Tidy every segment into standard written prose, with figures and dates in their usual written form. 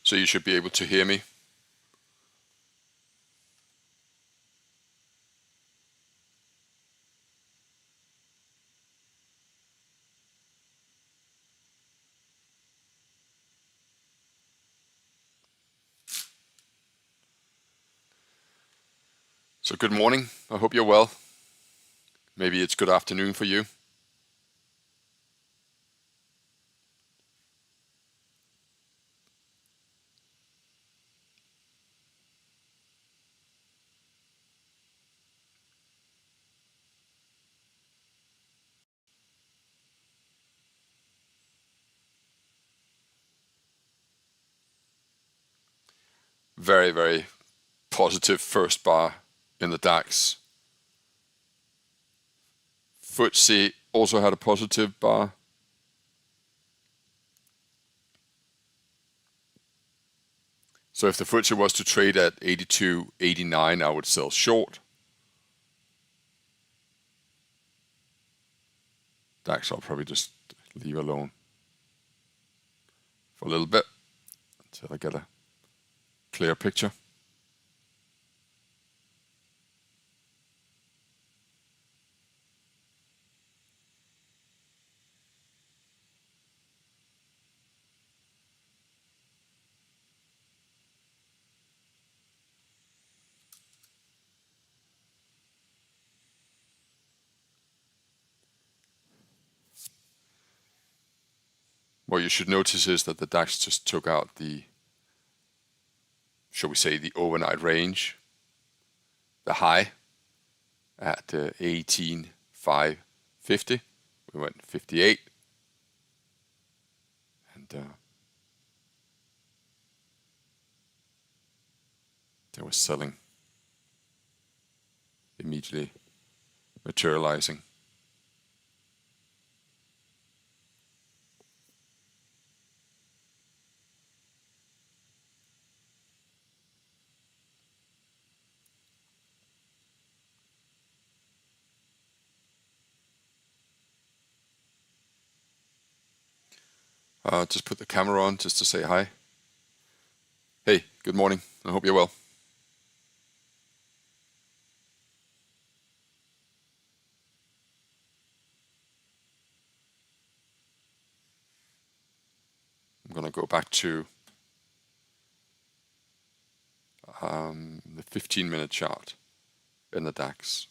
so you should be able to hear me. So good morning. I hope you're well. Maybe it's good afternoon for you. Very, very positive first bar in the DAX. FTSE also had a positive bar. So if the FTSE was to trade at 82.89, I would sell short. DAX I'll probably just leave alone for a little bit until I get a clear picture. What you should notice is that the DAX just took out the, shall we say, the overnight range, the high at 18,550. We went 58, and there was selling immediately materializing. Just put the camera on just to say hi. Hey, good morning. I hope you're well. I'm going to go back to the 15-minute chart in the DAX.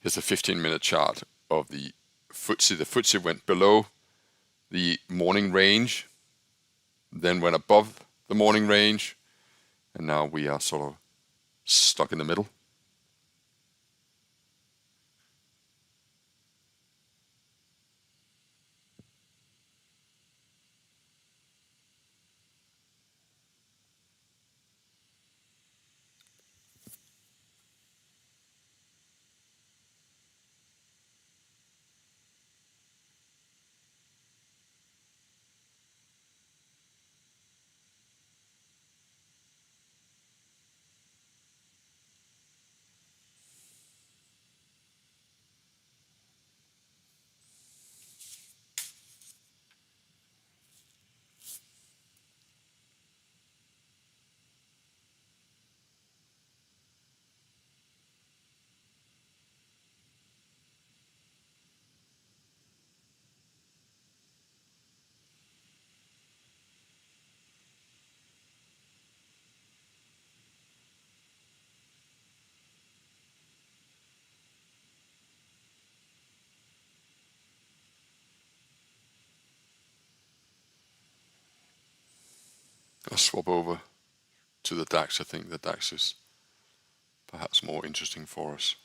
Here's a 15-minute chart of the FTSE. The FTSE went below the morning range, then went above the morning range, and now we are sort of stuck in the middle. I'll swap over to the DAX. I think the DAX is perhaps more interesting for us.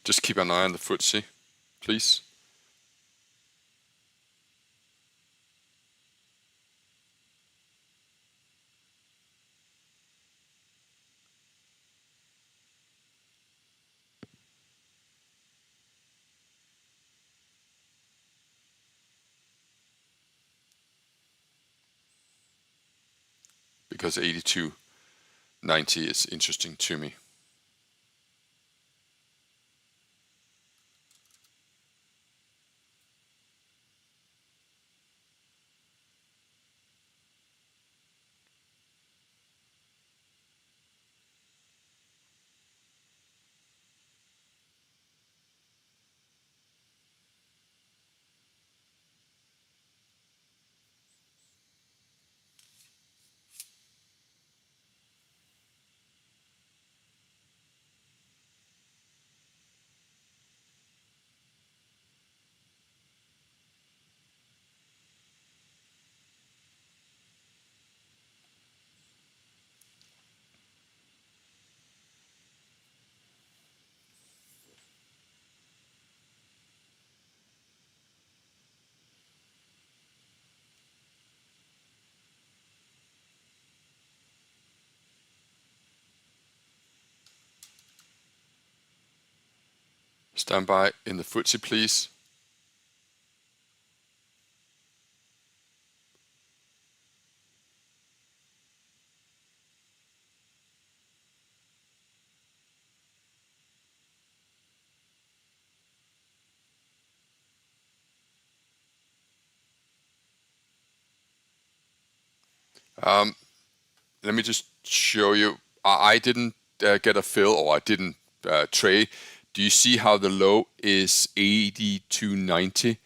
Just keep an eye on the FTSE, please. Because 82.90 is interesting to me. Stand by in the FTSE, please. Let me just show you. I didn't get a fill, or I didn't trade. Do you see how the low is 82.90?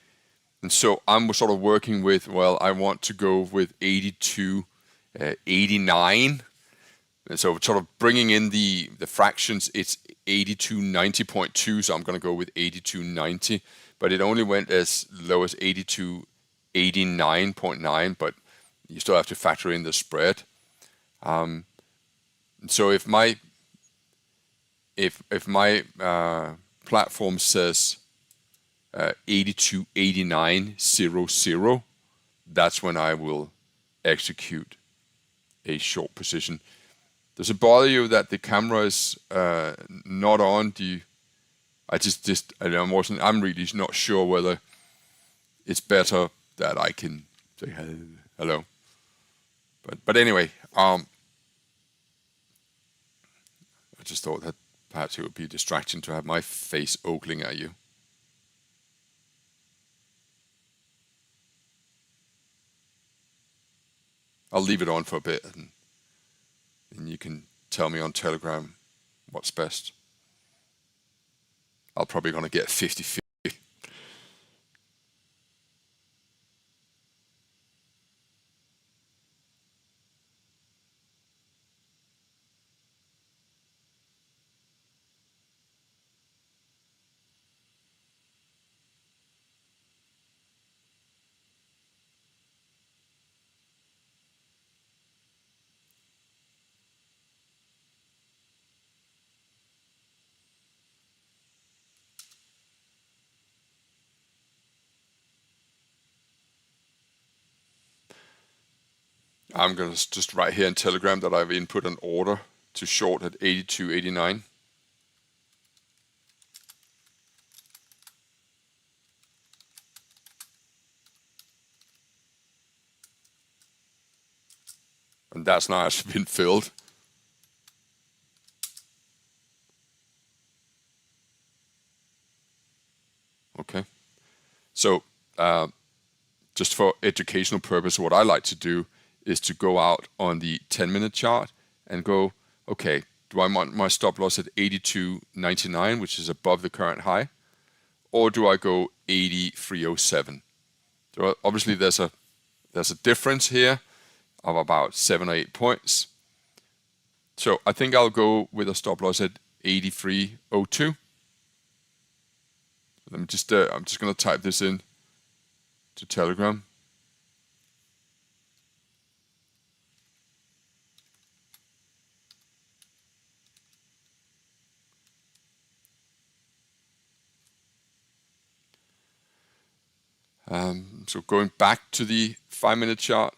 And so I'm sort of working with, well, I want to go with 82.89. And so sort of bringing in the fractions, it's 82.90.2, so I'm going to go with 82.90. But it only went as low as 82.89.9, but you still have to factor in the spread. So if my platform says 82.89.00, that's when I will execute a short position. Does it bother you that the camera is not on? I'm really not sure whether it's better that I can say hello. But anyway, I just thought that perhaps it would be a distraction to have my face ogling at you. I'll leave it on for a bit, and you can tell me on Telegram what's best. I'm probably going to get 50-50. I'm going to just write here in Telegram that I've input an order to short at 82.89. And that's now actually been filled. Okay. So just for educational purpose, what I like to do is to go out on the 10-minute chart and go, okay, do I want my stop loss at 82.99, which is above the current high, or do I go 83.07? So obviously there's a difference here of about 7 or 8 points. So I think I'll go with a stop loss at 83.02. Let me just I'm just going to type this in to Telegram. So going back to the 5-minute chart,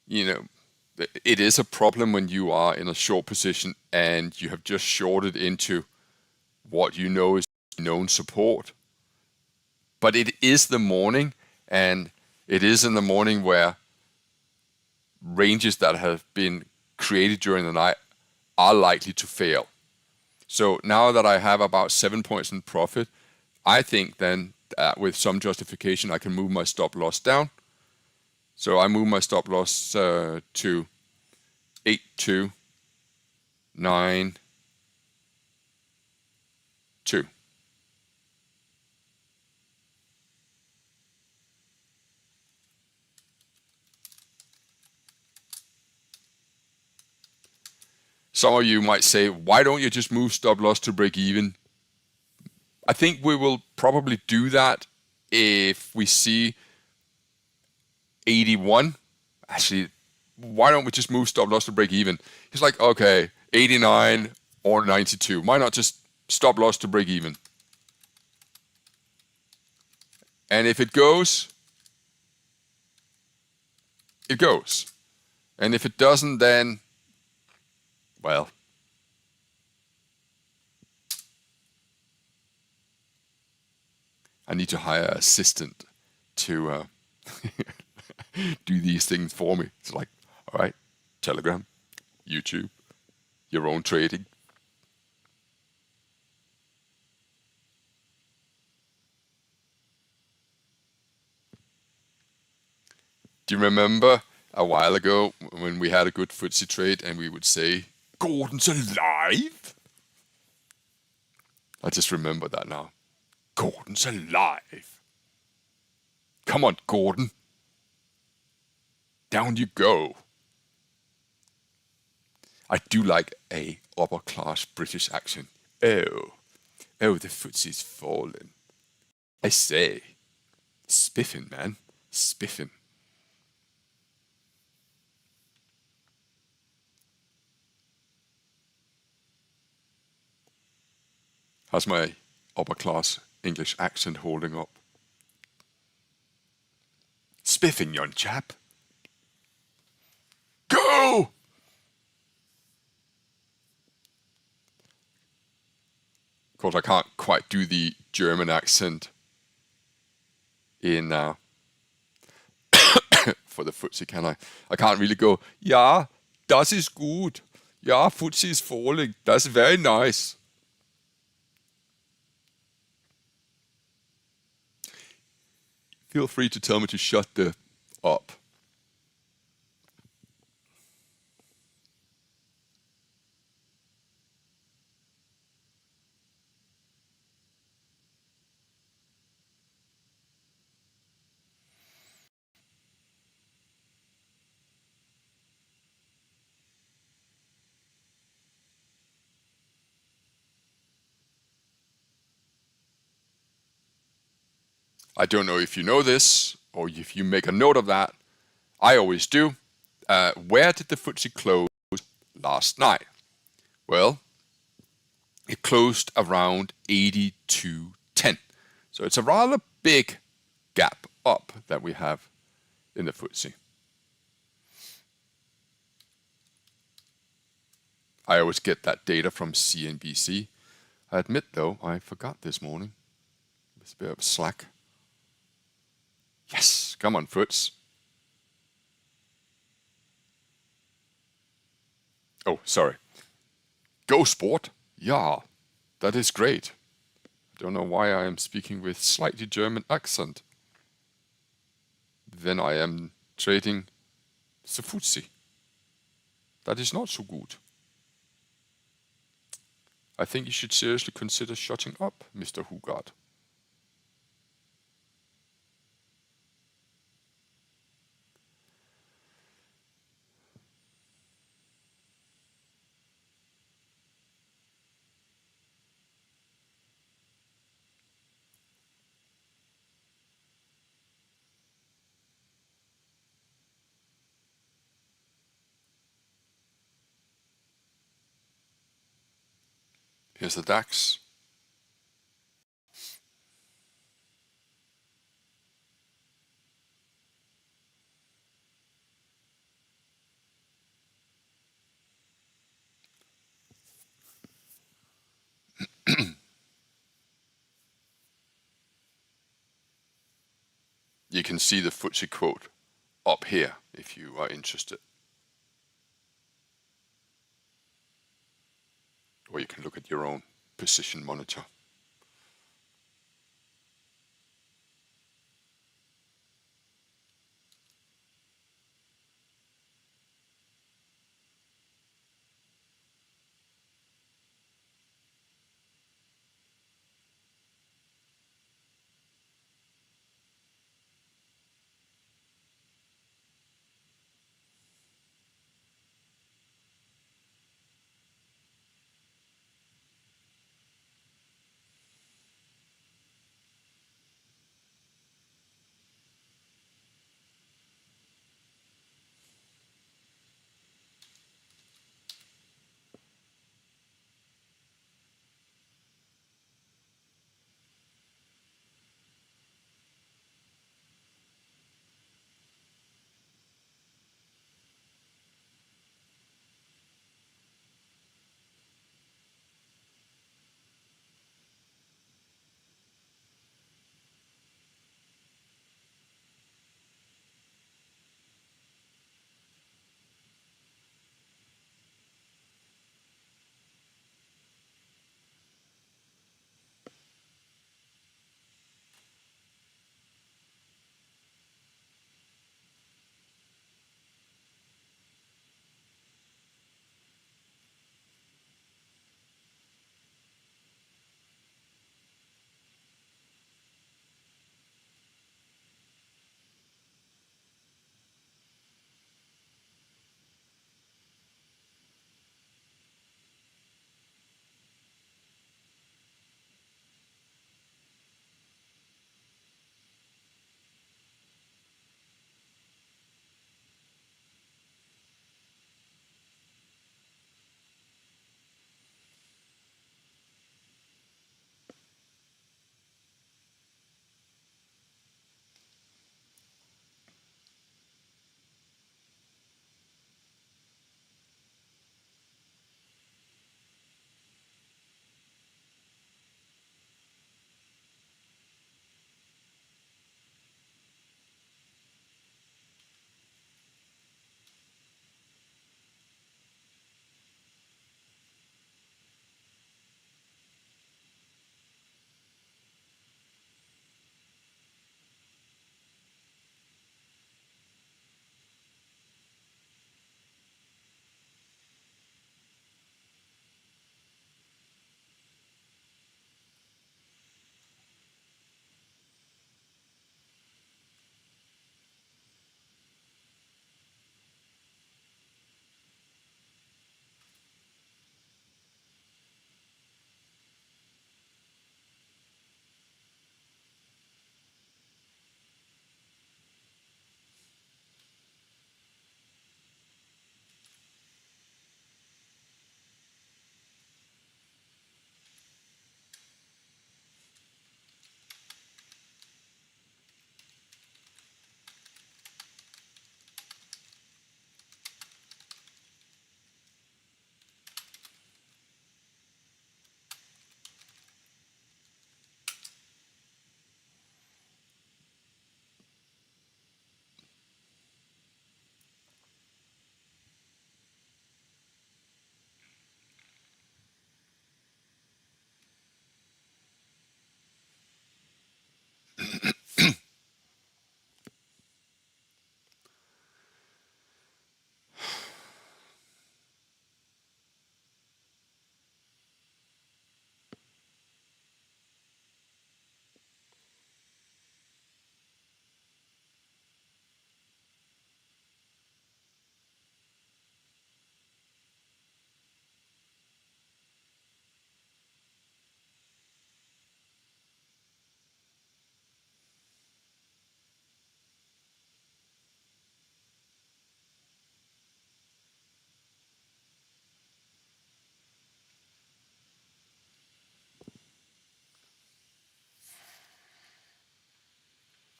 it is a problem when you are in a short position and you have just shorted into what you know is known support. But it is the morning, and it is in the morning where ranges that have been created during the night are likely to fail. So now that I have about 7 points in profit, I think then with some justification I can move my stop loss down. So I move my stop loss to 8292. Some of you might say, why don't you just move stop loss to break even? I think we will probably do that if we see 81. Actually, why don't we just move stop loss to break even? He's like, okay, 89 or 92. Why not just stop loss to break even? And if it goes, it goes. And if it doesn't, then, well, I need to hire an assistant to do these things for me. It's like, all right, Telegram, YouTube, your own trading. Do you remember a while ago when we had a good FTSE trade and we would say, Gordon's alive? I just remember that now. Gordon's alive. Come on, Gordon. Down you go. I do like a upper class British accent. Oh, the FTSE's fallen. I say, spiffing, man, spiffing. How's my upper class English accent holding up? Spiffing, young chap. Go! Of course, I can't quite do the German accent in for the FTSE, can I? I can't really go, ja, das ist gut. Ja, FTSE is falling. That's very nice. Feel free to tell me to shut the up. I don't know if you know this or if you make a note of that. I always do. Where did the FTSE close last night? Well, it closed around 82.10. So it's a rather big gap up that we have in the FTSE. I always get that data from CNBC. I admit though, I forgot this morning. It's a bit of slack. Yes, come on, FTSE. Oh, sorry. Go sport. Yeah, that is great. I don't know why I am speaking with slightly German accent. Then I am trading the FTSE. That is not so good. I think you should seriously consider shutting up, Mr. Hugard. Here's the DAX. you can see the FTSE quote up here if you are interested. Or you can look at your own position monitor.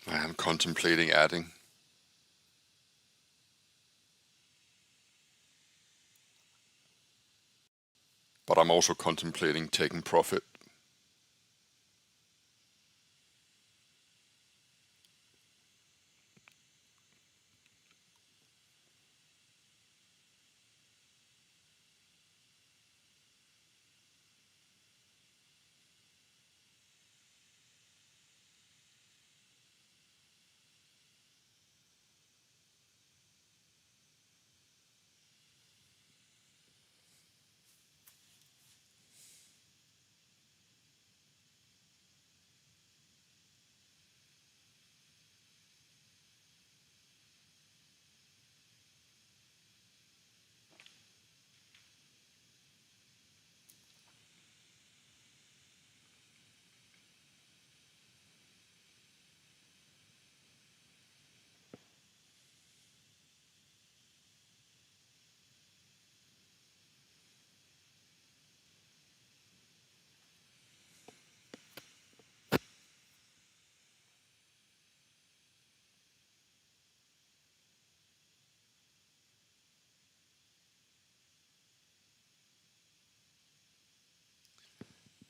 I am contemplating adding, but I'm also contemplating taking profit.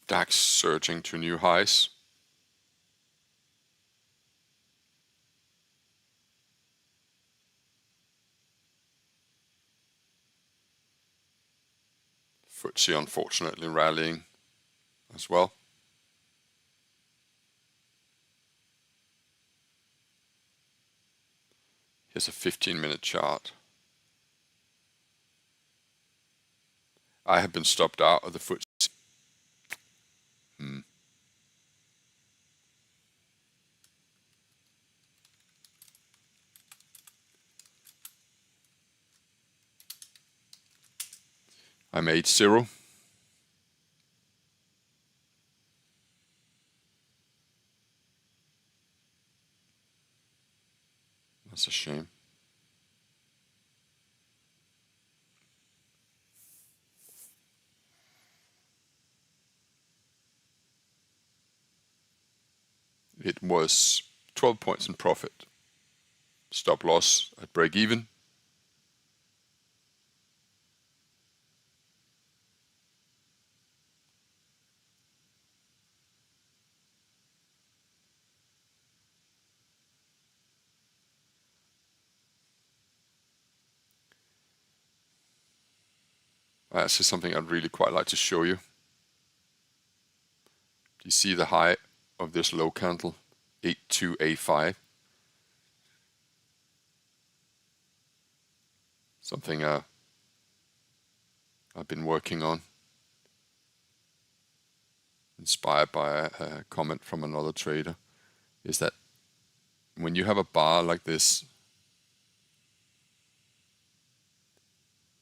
DAX surging to new highs. FTSE unfortunately rallying as well. Here's a 15-minute chart. I have been stopped out of the FTSE. I made 0. That's a shame. It was 12 points in profit. Stop loss at break even. This is something I'd really quite like to show you. Do you see the high of this low candle? 8285. Something I've been working on. Inspired by a comment from another trader. Is that when you have a bar like this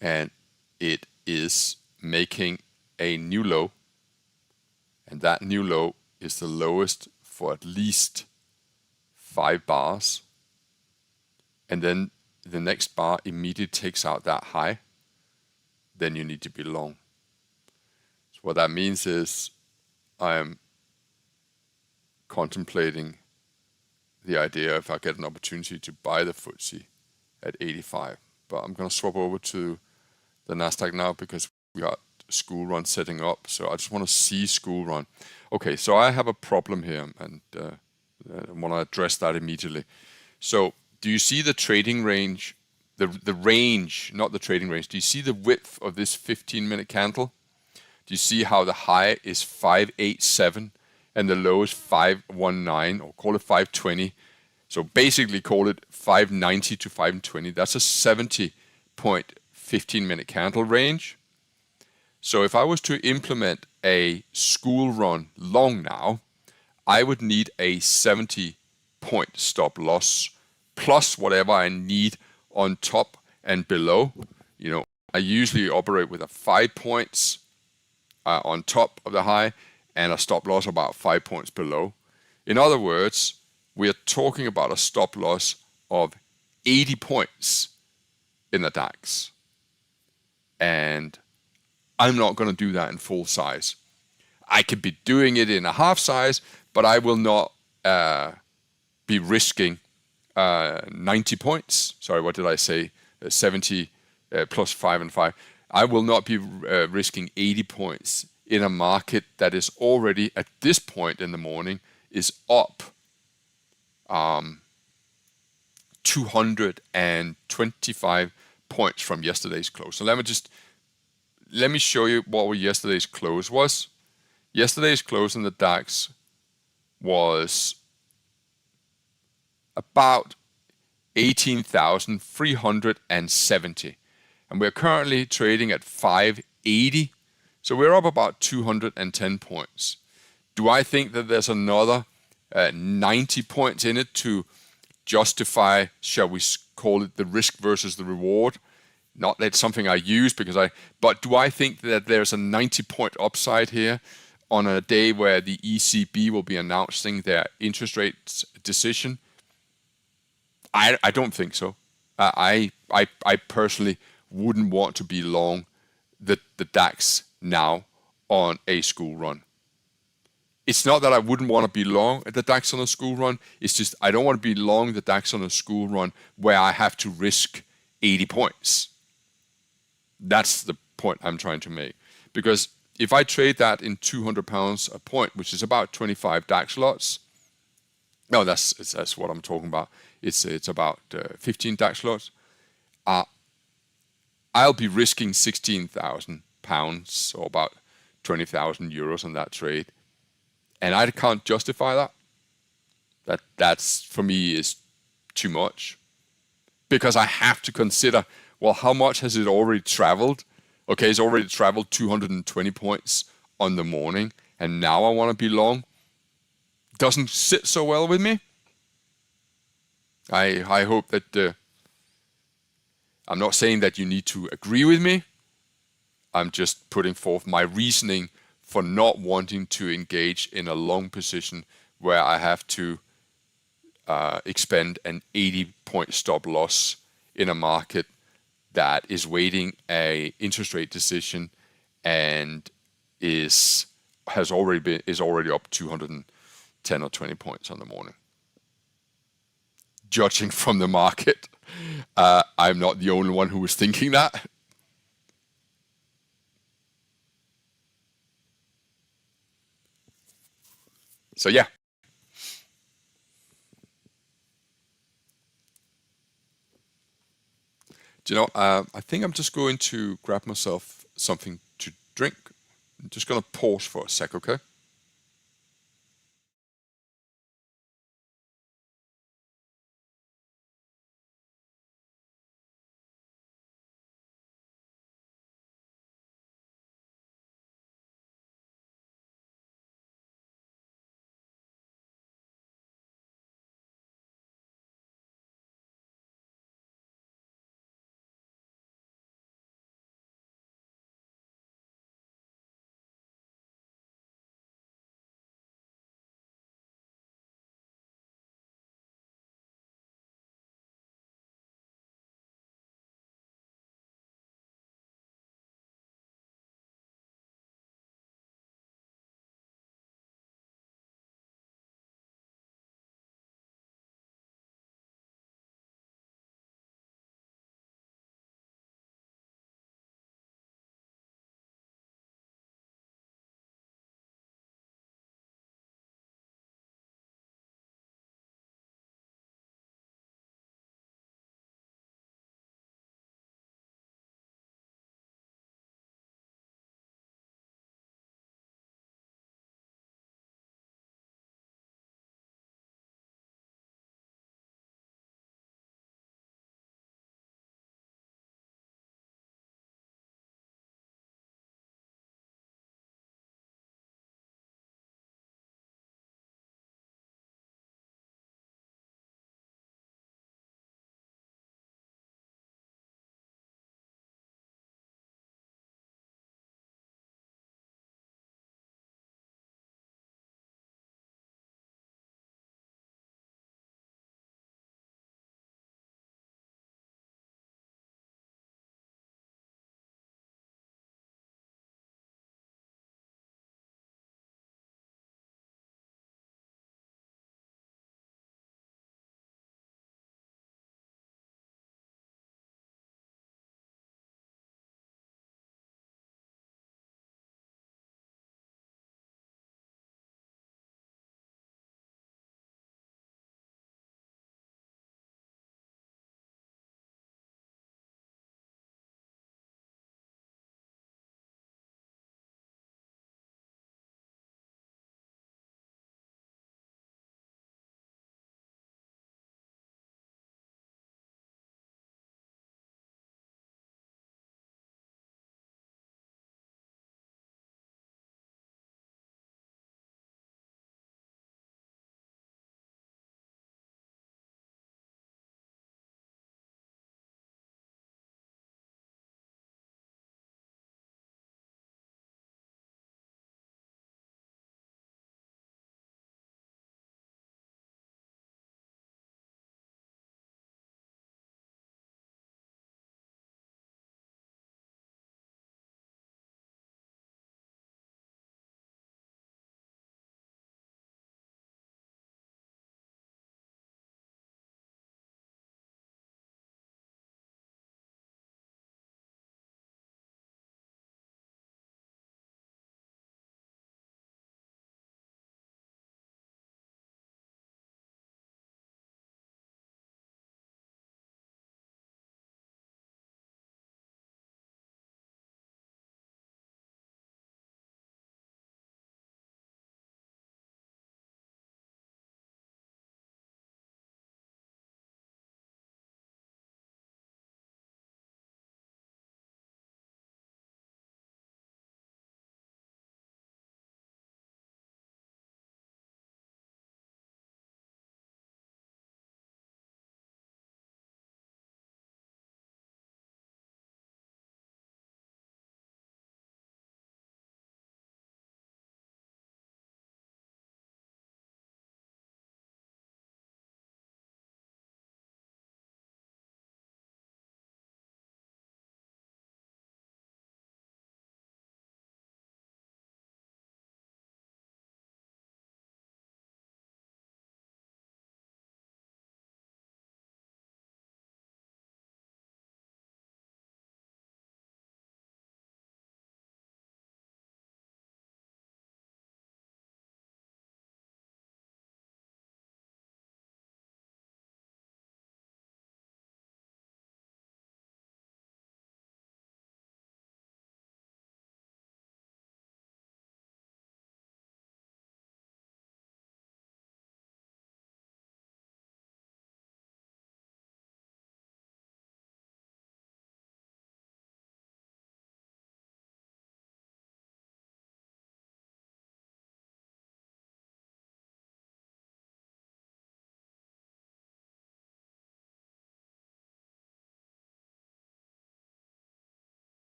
and it is making a new low, and that new low is the lowest for at least 5 bars, and then the next bar immediately takes out that high, then you need to be long. So what that means is I am contemplating the idea if I get an opportunity to buy the FTSE at 85. But I'm going to swap over to the Nasdaq now because we got school run setting up. So I just want to see school run. Okay, so I have a problem here, and I want to address that immediately. So do you see the trading range, the range, not the trading range? Do you see the width of this 15-minute candle? Do you see how the high is 587 and the low is 519, or call it 520? So basically call it 590 to 520. That's a 70-point 15-minute candle range. So if I was to implement a school run long now, I would need a 70-point stop loss plus whatever I need on top and below. You know, I usually operate with a 5 points on top of the high and a stop loss about 5 points below. In other words, we are talking about a stop loss of 80 points in the DAX. And I'm not going to do that in full size. I could be doing it in a half size, but I will not be risking 90 points. Sorry, what did I say? 70 plus 5 and 5. I will not be risking 80 points in a market that is already, at this point in the morning, is up 225 points from yesterday's close. So let me show you what yesterday's close was. Yesterday's close in the DAX was about 18,370. And we're currently trading at 580. So we're up about 210 points. Do I think that there's another 90 points in it to justify, shall we call it, the risk versus the reward? Not that it's something I use but do I think that there's a 90-point upside here on a day where the ECB will be announcing their interest rate decision? I don't think so. I personally wouldn't want to be long the DAX now on a school run. It's not that I wouldn't want to be long at the DAX on a school run. It's just I don't want to be long the DAX on a school run where I have to risk 80 points. That's the point I'm trying to make. Because if I trade that in 200 pounds a point, which is about 25 DAX lots, no, that's what I'm talking about. It's about 15 DAX lots. I'll be risking 16,000 pounds or about 20,000 euros on that trade, and I can't justify that. That's for me is too much, because I have to consider, well, how much has it already traveled? Okay, it's already traveled 220 points on the morning, and now I want to be long. Doesn't sit so well with me. I hope that I'm not saying that you need to agree with me. I'm just putting forth my reasoning for not wanting to engage in a long position where I have to expend an 80-point stop loss in a market that is waiting a interest rate decision and is already up 210 or 20 points on the morning. Judging from the market, I'm not the only one who was thinking that. So yeah. Do you know, I think I'm just going to grab myself something to drink. I'm just going to pause for a sec, okay?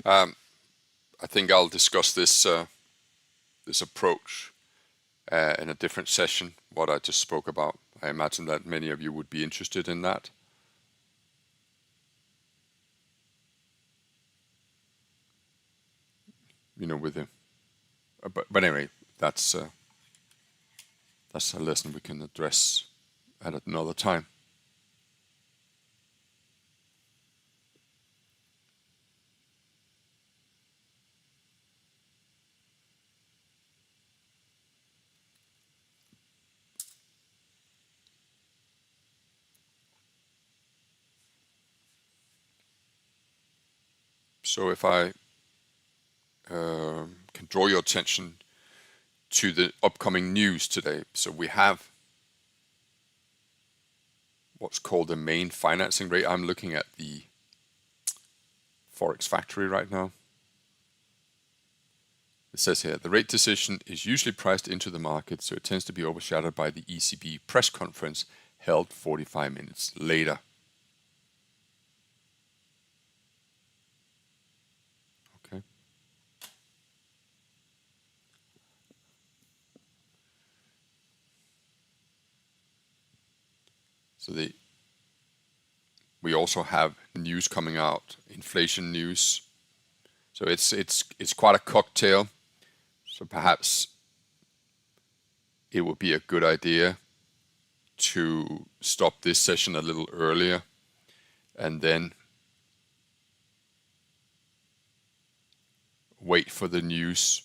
I think I'll discuss this approach in a different session, what I just spoke about. I imagine that many of you would be interested in that. With the but anyway, that's a lesson we can address at another time. So if I can draw your attention to the upcoming news today. So we have what's called the main financing rate. I'm looking at the Forex Factory right now. It says here, the rate decision is usually priced into the market, so it tends to be overshadowed by the ECB press conference held 45 minutes later. Okay. So we also have news coming out, inflation news. So it's quite a cocktail. So perhaps it would be a good idea to stop this session a little earlier and then wait for the news.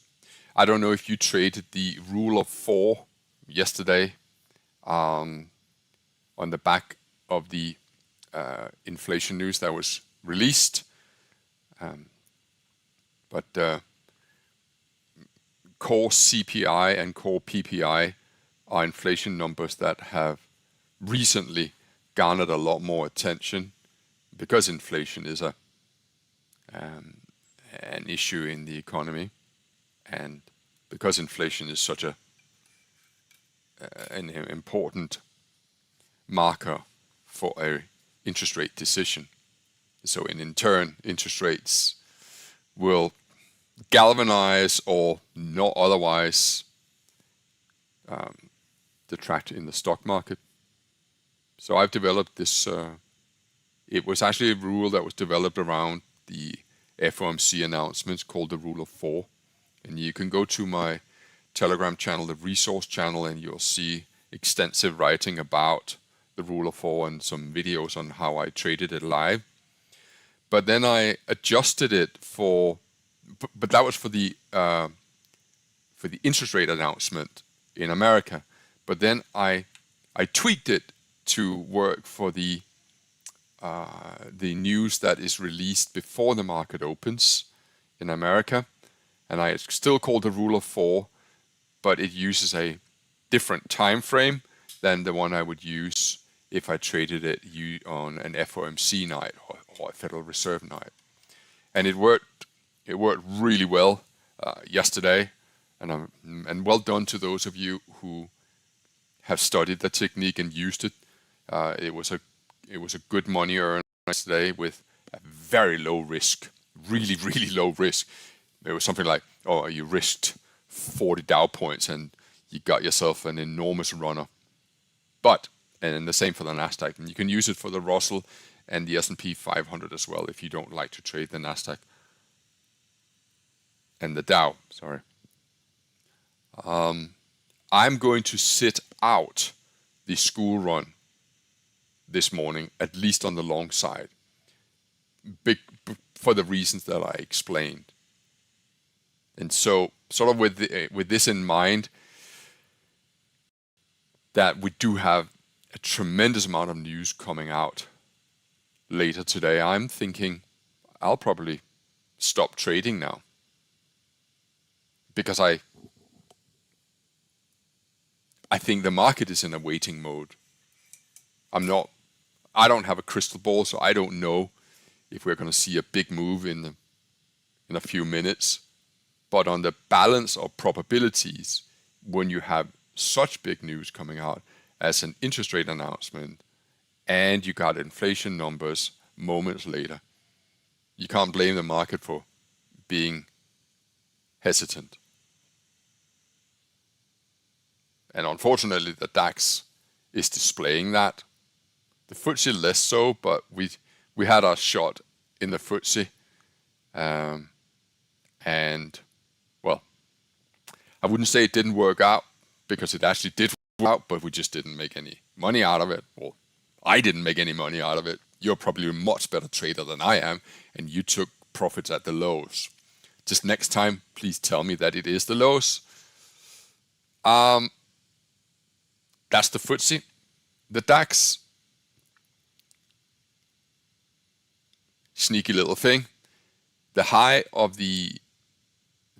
I don't know if you traded the rule of 4 yesterday on the back of the inflation news that was released. But core CPI and core PPI are inflation numbers that have recently garnered a lot more attention because inflation is an issue in the economy, and because inflation is such an important marker for a interest rate decision. So in turn, interest rates will galvanize or not otherwise detract in the stock market. So I've developed this, it was actually a rule that was developed around the FOMC announcements called the rule of 4. And you can go to my Telegram channel, the resource channel, and you'll see extensive writing about the rule of 4 and some videos on how I traded it live. But then I adjusted it but that was for the interest rate announcement in America. But then I tweaked it to work for the news that is released before the market opens in America, and I still call the rule of 4, but it uses a different time frame than the one I would use if I traded it on an FOMC night or a Federal Reserve night. And it worked really well yesterday, and well done to those of you who have studied the technique and used it. It was a good money earned yesterday with a very low risk, really low risk. It was something like, you risked 40 Dow points and you got yourself an enormous runner. And the same for the Nasdaq. And you can use it for the Russell and the S&P 500 as well if you don't like to trade the Nasdaq and the Dow. Sorry. I'm going to sit out the school run this morning, at least on the long side, for the reasons that I explained. And so, sort of with this in mind, that we do have a tremendous amount of news coming out later today, I'm thinking I'll probably stop trading now, because I think the market is in a waiting mode. I don't have a crystal ball, so I don't know if we're going to see a big move in a few minutes. But on the balance of probabilities, when you have such big news coming out as an interest rate announcement and you got inflation numbers moments later, you can't blame the market for being hesitant. And unfortunately, the DAX is displaying that. The FTSE less so, but we had our shot in the FTSE. And, well, I wouldn't say it didn't work out, because it actually did work out, but we just didn't make any money out of it. Well, I didn't make any money out of it. You're probably a much better trader than I am, and you took profits at the lows. Just next time, please tell me that it is the lows. That's the FTSE. The DAX, sneaky little thing. The high of the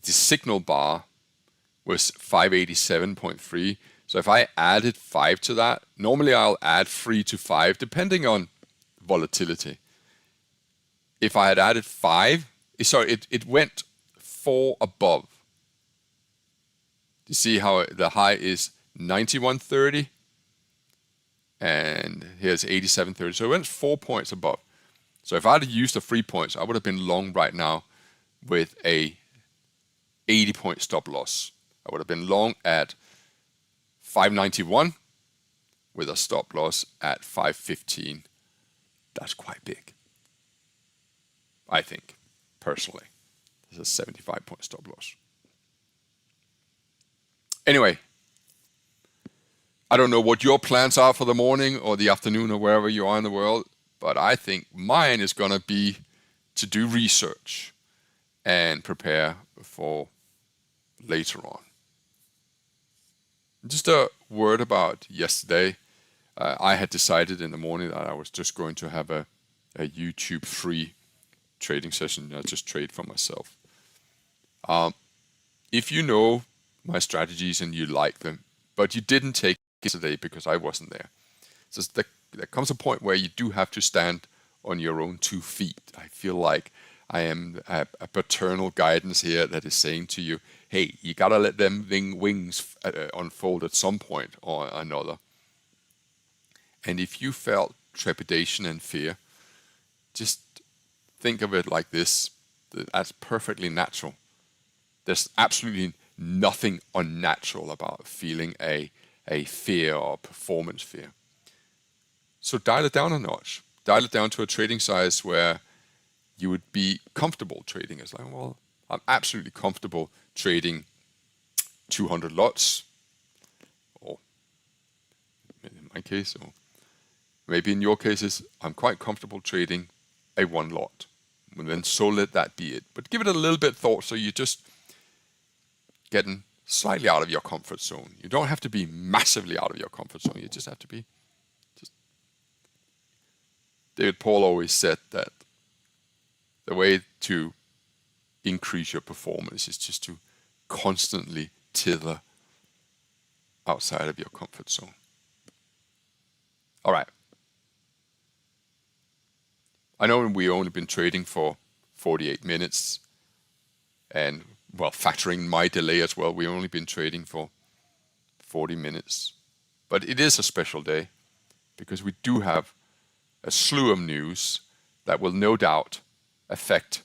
signal bar was 587.3. So if I added 5 to that, normally I'll add 3 to 5 depending on volatility. If I had added 5, it went 4 above. You see how the high is 91.30 and here's 87.30. So it went 4 points above. So if I had used the 3 points, I would have been long right now with a 80-point stop loss. I would have been long at 591 with a stop loss at 515. That's quite big, I think, personally. This is a 75-point stop loss. Anyway, I don't know what your plans are for the morning or the afternoon or wherever you are in the world, but I think mine is going to be to do research and prepare for later on. Just a word about yesterday. I had decided in the morning that I was just going to have a YouTube free trading session. I just trade for myself. If you know my strategies and you like them, but you didn't take it today because I wasn't there. So there comes a point where you do have to stand on your own 2 feet. I feel like I am a paternal guidance here that is saying to you, hey, you gotta let them wings unfold at some point or another. And if you felt trepidation and fear, just think of it like this. That's perfectly natural. There's absolutely nothing unnatural about feeling a fear or performance fear. So dial it down a notch. Dial it down to a trading size where you would be comfortable trading. It's like, well, I'm absolutely comfortable trading 200 lots, or in my case, or maybe in your cases, I'm quite comfortable trading a 1 lot. And then so let that be it. But give it a little bit thought, so you're just getting slightly out of your comfort zone. You don't have to be massively out of your comfort zone. You just have to be David Paul always said that the way to increase your performance is just to constantly tether outside of your comfort zone. All right. I know we've only been trading for 48 minutes, and well, factoring my delay as well, we've only been trading for 40 minutes. But it is a special day because we do have a slew of news that will no doubt affect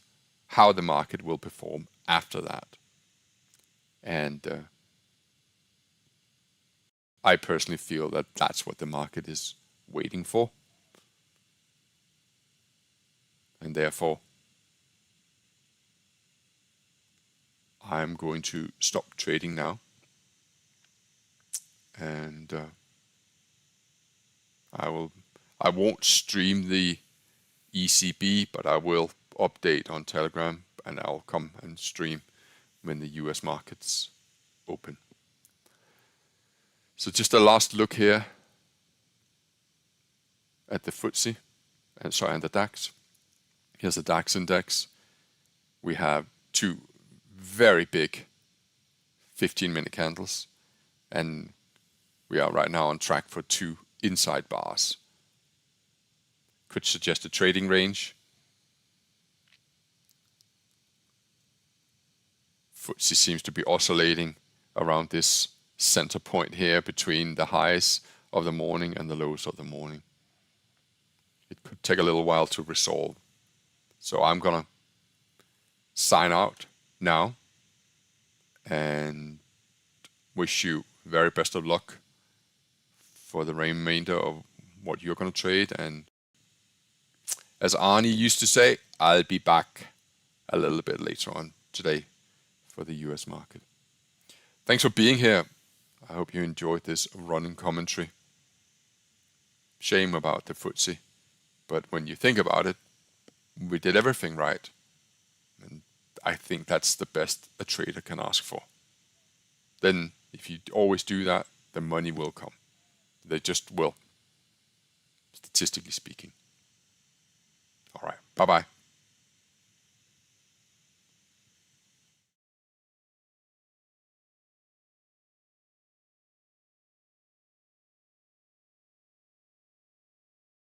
how the market will perform after that. And I personally feel that that's what the market is waiting for. And therefore, I'm going to stop trading now. And I won't stream the ECB, but I will update on Telegram, and I'll come and stream when the US markets open. So just a last look here at the FTSE, and the DAX. Here's the DAX index. We have 2 very big 15-minute candles, and we are right now on track for 2 inside bars. Could suggest a trading range. FTSE seems to be oscillating around this center point here between the highs of the morning and the lows of the morning. It could take a little while to resolve. So I'm gonna sign out now and wish you very best of luck for the remainder of what you're going to trade. And as Arnie used to say, I'll be back a little bit later on today for the US market. Thanks for being here. I hope you enjoyed this running commentary. Shame about the FTSE, but when you think about it, we did everything right. And I think that's the best a trader can ask for. Then if you always do that, the money will come. They just will, statistically speaking. All right, bye-bye.